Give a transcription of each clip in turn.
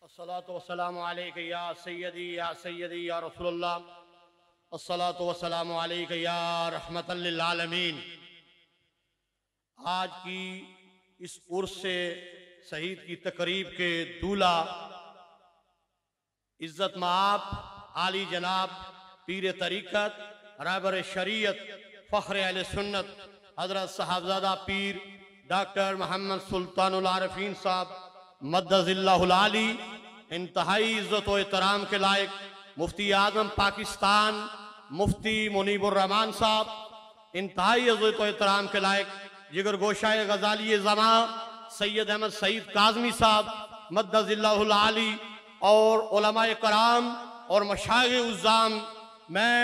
अस्सलातु वस्सलामु अलैका या सय्यदी या रसूलल्लाह, अस्सलातु वस्सलामु अलैका या रहमतल लिल आलमीन। आज की इस उर्स से शहीद की तकरीब के दूल्हा इज्जत माब आली जनाब पीर तरीक़त रहबर शरीयत फ़ख्र अहले सुन्नत हज़रत साहबजादा पीर डॉक्टर मोहम्मद सुल्तानुल आरिफीन साहब मद्दज़िल्लाहुल आली इंतहाई इज्जत व एहतराम के लायक मुफ्ती आज़म पाकिस्तान मुफ्ती मुनीबुर रहमान साहब, इंतहाई इज्जत व एहतराम के लायक जिगर गोशाए गजाली ज़मा सैयद अहमद सईद काज़मी साहब मद्दज़िल्लाहुल आली और उलमाए कराम और मशाइख़ उज़्ज़ाम। मैं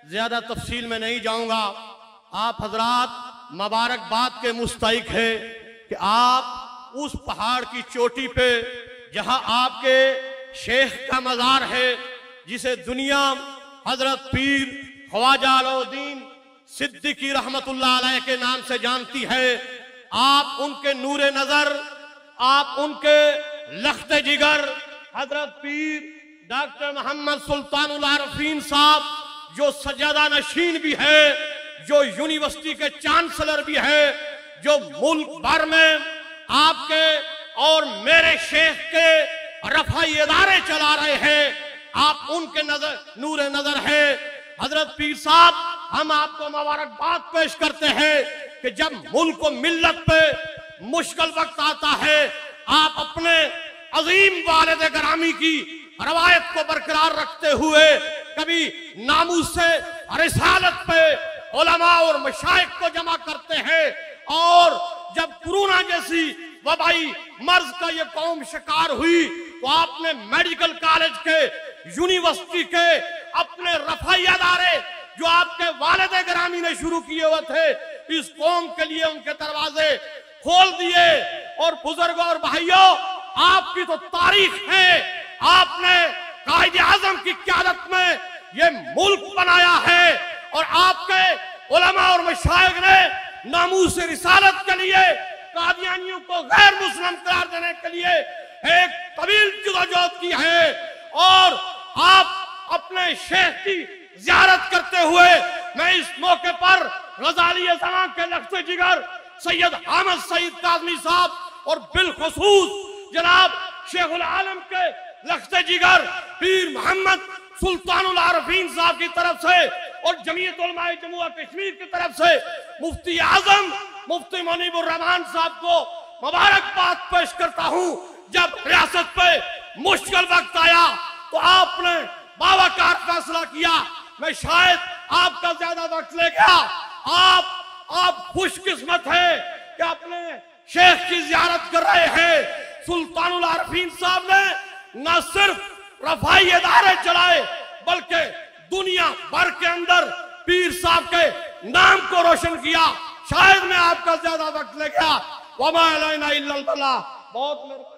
ज़्यादा तफसील में नहीं जाऊँगा। आप हजरात मुबारकबाद के मुस्तहिक़ है कि आप उस पहाड़ की चोटी पे जहां आपके शेख का मज़ार है, जिसे दुनिया हजरत पीर ख्वाजा अलाउद्दीन सिद्दीकी रहमतुल्लाह अलैह के नाम से जानती है, आप उनके नूरे नजर, आप उनके लख्ते जिगर हजरत पीर डॉक्टर मोहम्मद सुल्तानुल आरिफीन साहब, जो सज्जादा नशीन भी है, जो यूनिवर्सिटी के चांसलर भी है, जो मुल्क भर में आपके और मेरे शेख के रफाई इदारे चला रहे हैं, आप उनके नजर नूरे नजर है। हजरत पीर साहब, हम आपको मुबारकबाद पेश करते हैं कि जब मुल्क को मिल्लत पे मुश्किल वक्त आता है, आप अपने अजीम वालिद ग्रामी की रवायत को बरकरार रखते हुए कभी नामूस से रिसालत पे उलमा और मशाइख को जमा करते हैं, और जब कोरोना जैसी वबाई मर्ज का ये कौम शिकार हुई तो आपने मेडिकल कॉलेज के, यूनिवर्सिटी के अपने रफाई अदारे जो आपके वालिद ग्रामी ने शुरू किए हुए थे, इस कौम के लिए उनके दरवाजे खोल दिए। और बुजुर्गों और भाइयों, आपकी तो तारीख है, आपने कायदे आजम की क़यादत में ये मुल्क बनाया है, और आपके उलमा और मशाइख ने नामूस रिसालत के लिए कादियानियों को गैर मुस्लिम करार देने के लिए एक तवील जदोजहद की है। और आप अपने शेख की ज़ियारत करते हुए, मैं इस मौके पर गजाली ज़मा के लख्ते जिगर सैयद अहमद सईद काज़मी साहब और बिलखुसूस जनाब शेखुल आलम के लख्ते जिगर पीर मोहम्मद सुल्तानुल आरिफीन साहब की तरफ से और जमीयत उलमाए जम्मू और कश्मीर की तरफ से मुफ्ती आजम मुफ्ती मुनीबुर रहमान साहब को मुबारकबाद पेश करता हूं। जब रियासत पे मुश्किल वक्त आया तो आपने बावकार फैसला किया। मैं शायद आपका ज्यादा वक्त ले गया। आप खुशकिस्मत है कि अपने शेख की जियारत कर रहे हैं। सुल्तानुल आरिफीन साहब ने न सिर्फ रफाई इदारे चलाए, बल्कि दुनिया भर के अंदर पीर साहब के नाम को रोशन किया। शायद मैं आपका ज्यादा वक्त ले गया। वमा अलैना इल्लल बलाग। बहुत मेहरबानी।